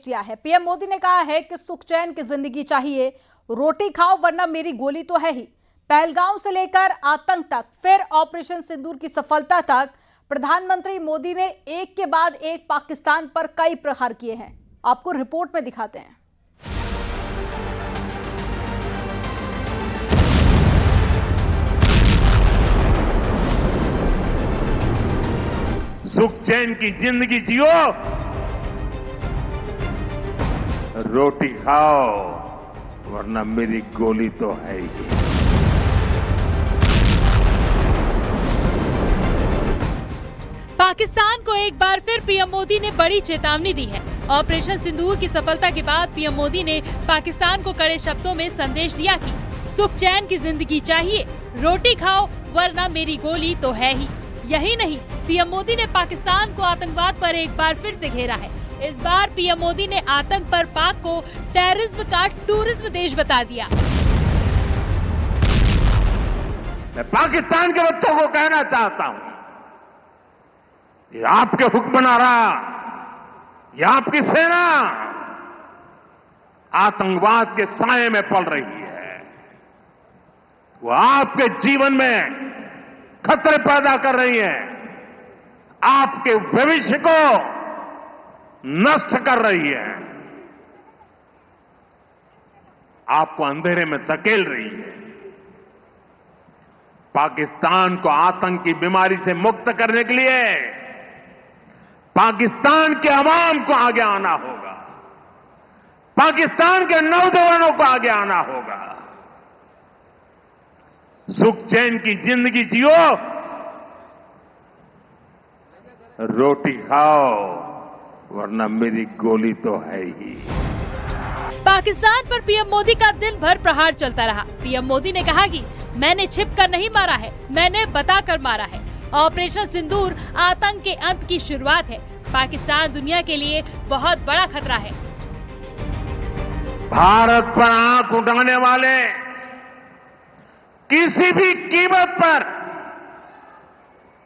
संदेश दिया है। पीएम मोदी ने कहा है कि सुख चैन की जिंदगी चाहिए, रोटी खाओ वरना मेरी गोली तो है ही। पहलगाम से लेकर आतंक तक, फिर ऑपरेशन सिंदूर की सफलता तक प्रधानमंत्री मोदी ने एक के बाद एक पाकिस्तान पर कई प्रहार किए हैं। आपको रिपोर्ट में दिखाते हैं। सुख चैन की जिंदगी जियो, रोटी खाओ वरना मेरी गोली तो है ही। पाकिस्तान को एक बार फिर पीएम मोदी ने बड़ी चेतावनी दी है। ऑपरेशन सिंदूर की सफलता के बाद पीएम मोदी ने पाकिस्तान को कड़े शब्दों में संदेश दिया कि सुख चैन की जिंदगी चाहिए, रोटी खाओ वरना मेरी गोली तो है ही। यही नहीं, पीएम मोदी ने पाकिस्तान को आतंकवाद पर एक बार फिर से घेरा है। इस बार पीएम मोदी ने आतंक पर पाक को टेररिज्म का टूरिज्म देश बता दिया। मैं पाकिस्तान के बच्चों को कहना चाहता हूं, ये आपके हुक्मनारा, ये आपकी सेना आतंकवाद के साए में पल रही है। वो आपके जीवन में खतरे पैदा कर रही है, आपके भविष्य को नष्ट कर रही है, आपको अंधेरे में धकेल रही है। पाकिस्तान को आतंक की बीमारी से मुक्त करने के लिए पाकिस्तान के अवाम को आगे आना होगा, पाकिस्तान के नौजवानों को आगे आना होगा। सुख चैन की जिंदगी जियो, रोटी खाओ वरना मेरी गोली तो है ही। पाकिस्तान पर पीएम मोदी का दिन भर प्रहार चलता रहा। पीएम मोदी ने कहा कि मैंने छिपकर नहीं मारा है, मैंने बताकर मारा है। ऑपरेशन सिंदूर आतंक के अंत की शुरुआत है। पाकिस्तान दुनिया के लिए बहुत बड़ा खतरा है। भारत पर आंख उठाने वाले किसी भी कीमत पर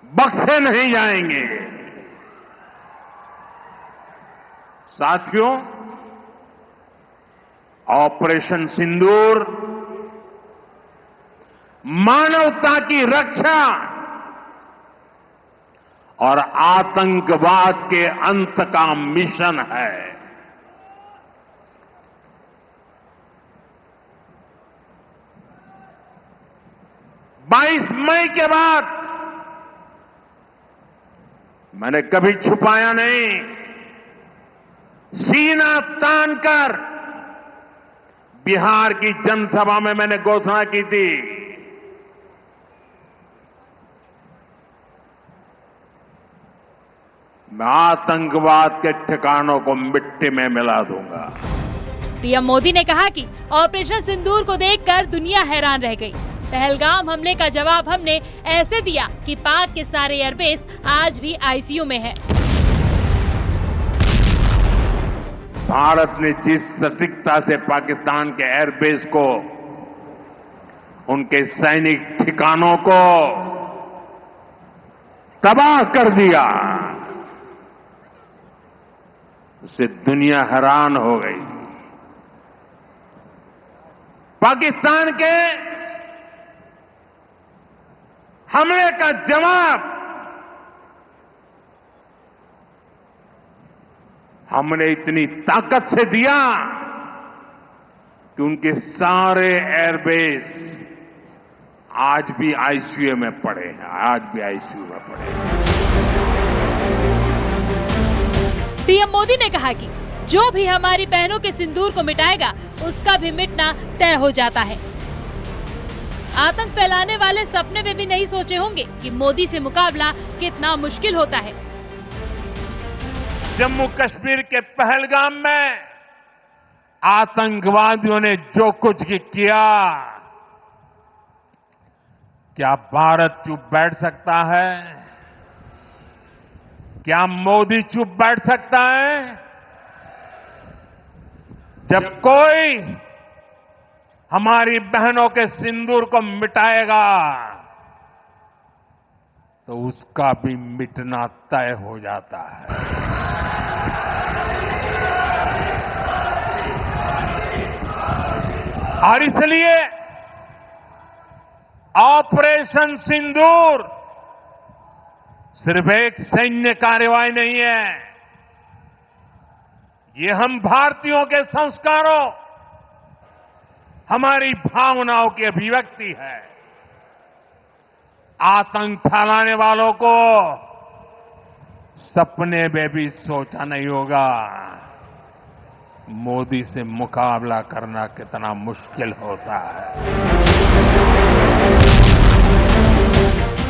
बख्शे नहीं जाएंगे। साथियों, ऑपरेशन सिंदूर मानवता की रक्षा और आतंकवाद के अंत का मिशन है। 22 मई के बाद मैंने कभी छुपाया नहीं, सीना तानकर बिहार की जनसभा में मैंने घोषणा की थी, मैं आतंकवाद के ठिकानों को मिट्टी में मिला दूंगा। पीएम मोदी ने कहा कि ऑपरेशन सिंदूर को देखकर दुनिया हैरान रह गई। पहलगाम हमले का जवाब हमने ऐसे दिया कि पाक के सारे एयरबेस आज भी आईसीयू में है। भारत ने जिस सटीकता से पाकिस्तान के एयरबेस को, उनके सैनिक ठिकानों को तबाह कर दिया, उससे दुनिया हैरान हो गई। पाकिस्तान के हमले का जवाब हमने इतनी ताकत से दिया कि उनके सारे एयरबेस आज भी आईसीयू में पड़े हैं, आज भी आईसीयू में पड़े हैं। पीएम मोदी ने कहा कि जो भी हमारी बहनों के सिंदूर को मिटाएगा, उसका भी मिटना तय हो जाता है। आतंक फैलाने वाले सपने में भी नहीं सोचे होंगे कि मोदी से मुकाबला कितना मुश्किल होता है। जम्मू कश्मीर के पहलगाम में आतंकवादियों ने जो कुछ किया, क्या भारत चुप बैठ सकता है? क्या मोदी चुप बैठ सकता है? जब कोई हमारी बहनों के सिंदूर को मिटाएगा तो उसका भी मिटना तय हो जाता है। और इसलिए ऑपरेशन सिंदूर सिर्फ एक सैन्य कार्रवाई नहीं है, ये हम भारतीयों के संस्कारों, हमारी भावनाओं की अभिव्यक्ति है। आतंक फैलाने वालों को सपने में भी सोचा नहीं होगा मोदी से मुकाबला करना कितना मुश्किल होता है।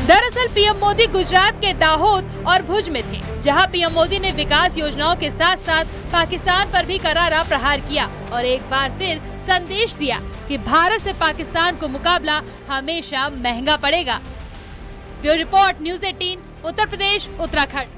दरअसल पीएम मोदी गुजरात के दाहोद और भुज में थे, जहां पीएम मोदी ने विकास योजनाओं के साथ साथ पाकिस्तान पर भी करारा प्रहार किया और एक बार फिर संदेश दिया कि भारत से पाकिस्तान को मुकाबला हमेशा महंगा पड़ेगा। Bureau report, news 18, Uttar Pradesh, Uttarakhand.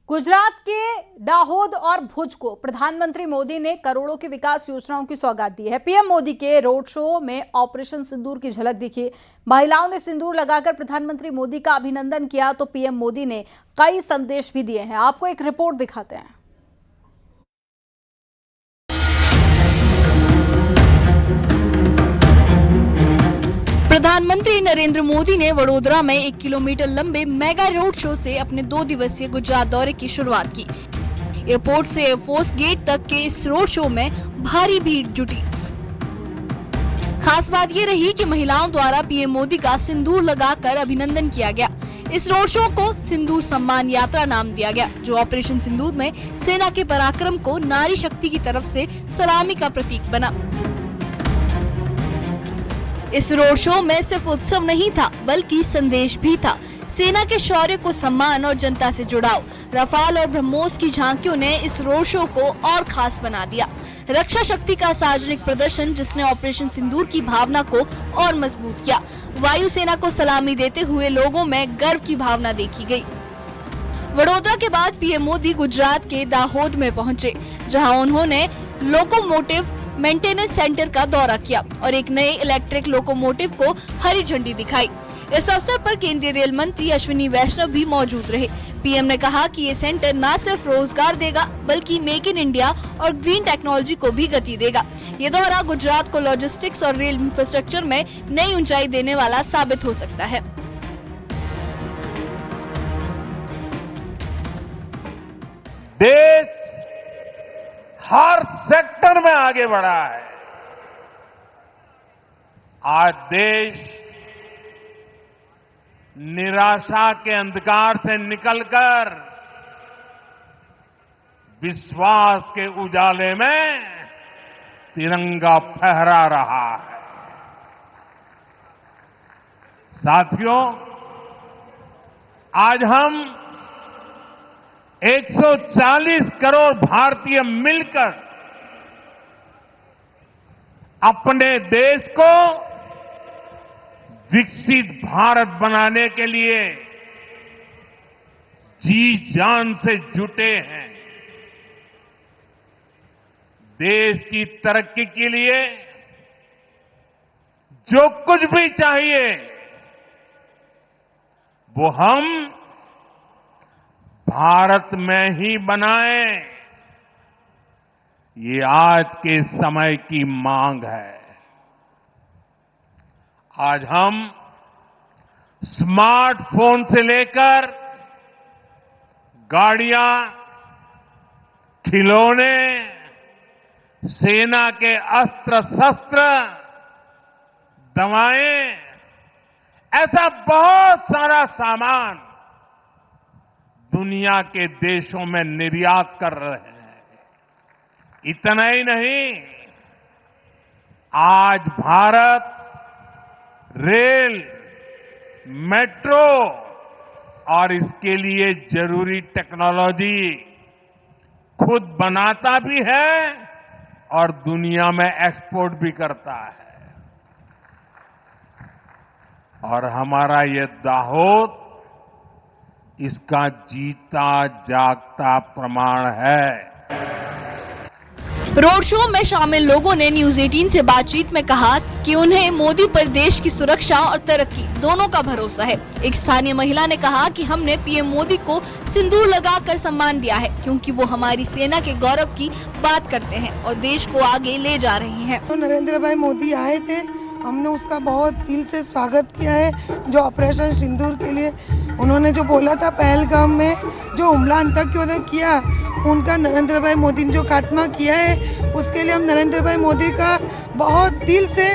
Gujarat के दाहोद और भुज को प्रधानमंत्री मोदी ने करोड़ों की विकास योजनाओं की सौगात दी है। पीएम मोदी के रोड शो में ऑपरेशन सिंदूर की झलक दिखी। महिलाओं ने सिंदूर लगाकर प्रधानमंत्री मोदी का अभिनंदन किया तो पीएम मोदी ने कई संदेश भी दिए हैं। आपको एक रिपोर्ट दिखाते हैं। प्रधानमंत्री नरेंद्र मोदी ने वडोदरा में 1 किलोमीटर लंबे मेगा रोड शो से अपने 2 दिवसीय गुजरात दौरे की शुरुआत की। एयरपोर्ट से एयरफोर्स गेट तक के इस रोड शो में भारी भीड़ जुटी। खास बात ये रही कि महिलाओं द्वारा पीएम मोदी का सिंदूर लगाकर अभिनंदन किया गया। इस रोड शो को सिंदूर सम्मान यात्रा नाम दिया गया, जो ऑपरेशन सिंदूर में सेना के पराक्रम को नारी शक्ति की तरफ से सलामी का प्रतीक बना। इस रोड शो में सिर्फ उत्सव नहीं था, बल्कि संदेश भी था। सेना के शौर्य को सम्मान और जनता से जुड़ाव। रफाल और ब्रह्मोस की झांकियों ने इस रोड शो को और खास बना दिया। रक्षा शक्ति का सार्वजनिक प्रदर्शन, जिसने ऑपरेशन सिंदूर की भावना को और मजबूत किया। वायुसेना को सलामी देते हुए लोगों में गर्व की भावना देखी गई। वडोदरा के बाद पीएम मोदी गुजरात के दाहोद में पहुंचे, जहां उन्होंने लोकोमोटिव मेंटेनेंस सेंटर का दौरा किया और एक नए इलेक्ट्रिक लोकोमोटिव को हरी झंडी दिखाई। इस अवसर पर केंद्रीय रेल मंत्री अश्विनी वैष्णव भी मौजूद रहे। पीएम ने कहा कि ये सेंटर न सिर्फ रोजगार देगा, बल्कि मेक इन इंडिया और ग्रीन टेक्नोलॉजी को भी गति देगा। ये दौरा गुजरात को लॉजिस्टिक्स और रेल इंफ्रास्ट्रक्चर में नई ऊंचाई देने वाला साबित हो सकता है। देश हर सेक्टर में आगे बढ़ा है। आज देश निराशा के अंधकार से निकलकर विश्वास के उजाले में तिरंगा फहरा रहा है। साथियों, आज हम 140 करोड़ भारतीय मिलकर अपने देश को विकसित भारत बनाने के लिए जी जान से जुटे हैं। देश की तरक्की के लिए जो कुछ भी चाहिए वो हम भारत में ही बनाएं, ये आज के समय की मांग है। आज हम स्मार्टफोन से लेकर गाड़ियां, खिलौने, सेना के अस्त्र शस्त्र, दवाएं, ऐसा बहुत सारा सामान दुनिया के देशों में निर्यात कर रहे हैं। इतना ही नहीं, आज भारत रेल, मेट्रो और इसके लिए जरूरी टेक्नोलॉजी खुद बनाता भी है और दुनिया में एक्सपोर्ट भी करता है। और हमारा ये दाहोद इसका जीता जागता प्रमाण है। रोड शो में शामिल लोगों ने न्यूज 18 से बातचीत में कहा कि उन्हें मोदी पर देश की सुरक्षा और तरक्की दोनों का भरोसा है। एक स्थानीय महिला ने कहा कि हमने पीएम मोदी को सिंदूर लगाकर सम्मान दिया है क्योंकि वो हमारी सेना के गौरव की बात करते हैं और देश को आगे ले जा रहे हैं। तो नरेंद्र भाई मोदी आए थे, हमने उसका बहुत दिल से स्वागत किया है। जो ऑपरेशन सिंदूर के लिए उन्होंने जो बोला था पहलगाम में जो हमला आतंकियों किया, उनका नरेंद्र भाई मोदी ने जो खात्मा किया है उसके लिए हम नरेंद्र भाई मोदी का बहुत दिल से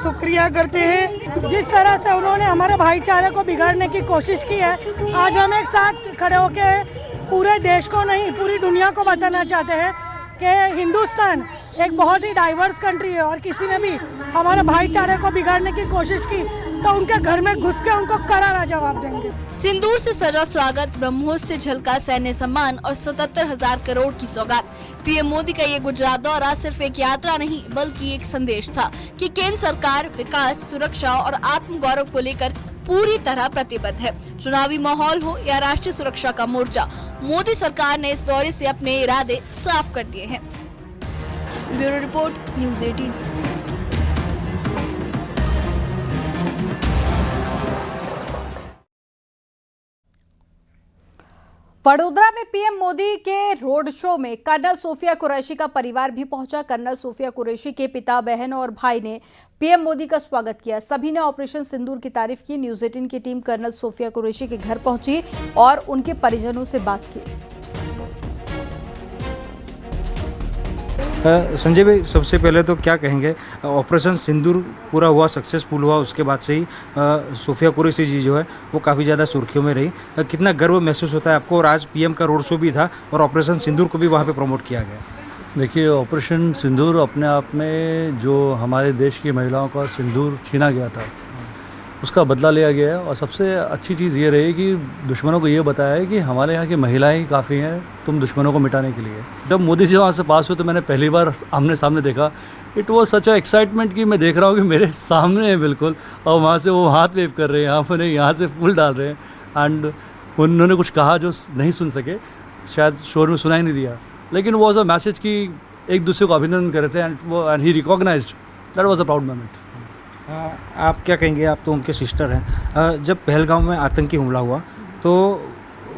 शुक्रिया करते हैं। जिस तरह से उन्होंने हमारे भाईचारे को बिगाड़ने की कोशिश की है, आज हम एक साथ खड़े होकर पूरे देश को नहीं पूरी दुनिया को बताना चाहते हैं कि हिंदुस्तान एक बहुत ही डाइवर्स कंट्री है और किसी ने भी हमारे भाईचारे को बिगाड़ने की कोशिश की तो उनके घर में घुस के उनको करारा जवाब देंगे। सिंदूर से सजा स्वागत, ब्रह्मोस से झलका सैन्य सम्मान और 77,000 करोड़ की सौगात। पीएम मोदी का ये गुजरात दौरा सिर्फ एक यात्रा नहीं बल्कि एक संदेश था कि केंद्र सरकार विकास, सुरक्षा और आत्म गौरव को लेकर पूरी तरह प्रतिबद्ध है। चुनावी माहौल हो या राष्ट्रीय सुरक्षा का मोर्चा, मोदी सरकार ने इस दौरे से अपने इरादे साफ कर दिए हैं। Bureau report, news 18। वडोदरा में पीएम मोदी के रोड शो में कर्नल सोफिया कुरैशी का परिवार भी पहुंचा। कर्नल सोफिया कुरैशी के पिता, बहन और भाई ने पीएम मोदी का स्वागत किया। सभी ने ऑपरेशन सिंदूर की तारीफ की। न्यूज 18 की टीम कर्नल सोफिया कुरैशी के घर पहुंची और उनके परिजनों से बात की। संजय भाई, सबसे पहले तो क्या कहेंगे, ऑपरेशन सिंदूर पूरा हुआ, सक्सेसफुल हुआ, उसके बाद से ही सोफिया कुरैशी जी जो है वो काफ़ी ज़्यादा सुर्खियों में रही। कितना गर्व महसूस होता है आपको? और आज पीएम का रोड शो भी था और ऑपरेशन सिंदूर को भी वहाँ पे प्रमोट किया गया। देखिए, ऑपरेशन सिंदूर अपने आप में जो हमारे देश की महिलाओं का सिंदूर छीना गया था उसका बदला लिया गया है। और सबसे अच्छी चीज़ ये रही कि दुश्मनों को ये बताया है कि हमारे यहाँ की महिलाएं ही काफ़ी हैं तुम दुश्मनों को मिटाने के लिए। जब मोदी जी वहाँ से पास हुए तो मैंने पहली बार आमने सामने देखा। It was such a excitement कि मैं देख रहा हूँ कि मेरे सामने है बिल्कुल, और वहाँ से वो हाथ वेव कर रहे हैं, यहाँ से फूल डाल रहे हैं। एंड उन्होंने कुछ कहा जो नहीं सुन सके, शायद शोर में सुनाई नहीं दिया, लेकिन वो वॉज अ मैसेज कि एक दूसरे को अभिनंदन कर रहे थे and he recognised. That was a proud moment. आप क्या कहेंगे? आप तो उनके सिस्टर हैं। जब पहलगाम में आतंकी हमला हुआ तो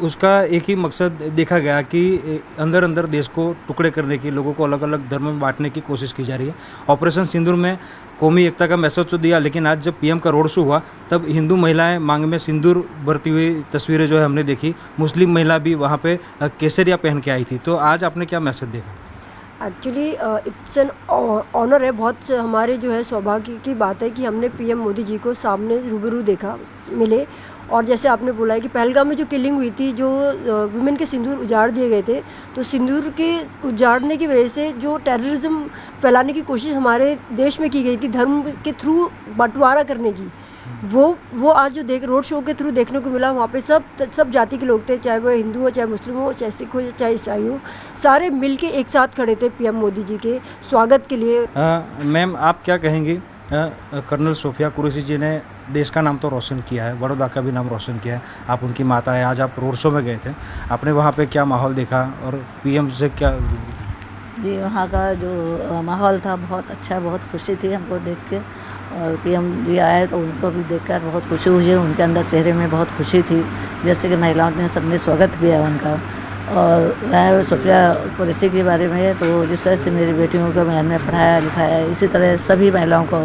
उसका एक ही मकसद देखा गया कि अंदर अंदर देश को टुकड़े करने की, लोगों को अलग अलग धर्म में बांटने की कोशिश की जा रही है। ऑपरेशन सिंदूर में कौमी एकता का मैसेज तो दिया, लेकिन आज जब पीएम का रोड शो हुआ तब हिंदू महिलाएं मांग में सिंदूर भरती हुई तस्वीरें जो है हमने देखी। मुस्लिम महिला भी वहाँ पे केसरिया पहन के आई थी। तो आज आपने क्या मैसेज देखा? एक्चुअली इट्स एन ऑनर है, बहुत हमारे जो है सौभाग्य की बात है कि हमने पीएम मोदी जी को सामने रूबरू देखा, मिले। और जैसे आपने बोला है कि पहलगाम में जो किलिंग हुई थी, जो वुमेन के सिंदूर उजाड़ दिए गए थे, तो सिंदूर के उजाड़ने की वजह से जो टेररिज्म फैलाने की कोशिश हमारे देश में की गई थी, धर्म के थ्रू बंटवारा करने की, वो आज जो रोड शो के थ्रू देखने को मिला। वहाँ पे सब जाति के लोग थे, चाहे वो हिंदू हो, चाहे मुस्लिम हो, चाहे सिख हो, चाहे ईसाई हो, सारे मिलके एक साथ खड़े थे पीएम मोदी जी के स्वागत के लिए। मैम, आप क्या कहेंगी? कर्नल सोफिया कुरैशी जी ने देश का नाम तो रोशन किया है, बड़ौदा का भी नाम रोशन किया है। आप उनकी माता है, आज आप रोड शो में गए थे, आपने वहाँ पे क्या माहौल देखा और पीएम से क्या? जी, वहाँ का जो माहौल था बहुत अच्छा, बहुत खुशी थी हमको देख के। और पीएम जी आए तो उनको भी देखकर बहुत खुशी हुई है। उनके अंदर चेहरे में बहुत खुशी थी, जैसे कि महिलाओं ने सबने स्वागत किया उनका। और वह सोफिया कुरैशी के बारे में तो जिस तरह से मेरी बेटियों को मैंने पढ़ाया लिखाया, इसी तरह सभी महिलाओं को,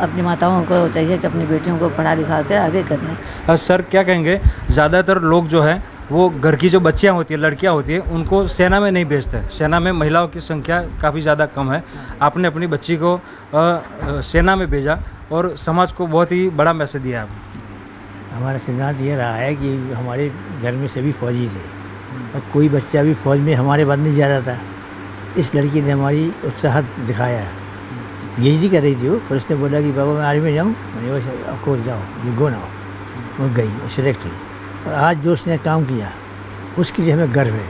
अपनी माताओं को चाहिए कि अपनी बेटियों को पढ़ा लिखा के आगे करें। सर, क्या कहेंगे? ज़्यादातर लोग जो है वो घर की जो बच्चियां होती है, लड़कियां होती है, उनको सेना में नहीं भेजते। सेना में महिलाओं की संख्या काफ़ी ज़्यादा कम है। आपने अपनी बच्ची को सेना में भेजा और समाज को बहुत ही बड़ा मैसेज दिया आप। हमारा सिद्धांत ये रहा है कि हमारे घर में सभी फौजी थे और कोई बच्चा भी फौज में हमारे बाद नहीं जा रहा था। इस लड़की ने हमारी उत्साह दिखाया। PhD कर रही थी वो, पर उसने बोला कि बाबा मैं आर्मी में जाऊँ। मैंने आपको जाओ, यू गो नाउ। वो गई और सिलेक्ट हुई। और आज जो उसने काम किया उसके लिए हमें गर्व है।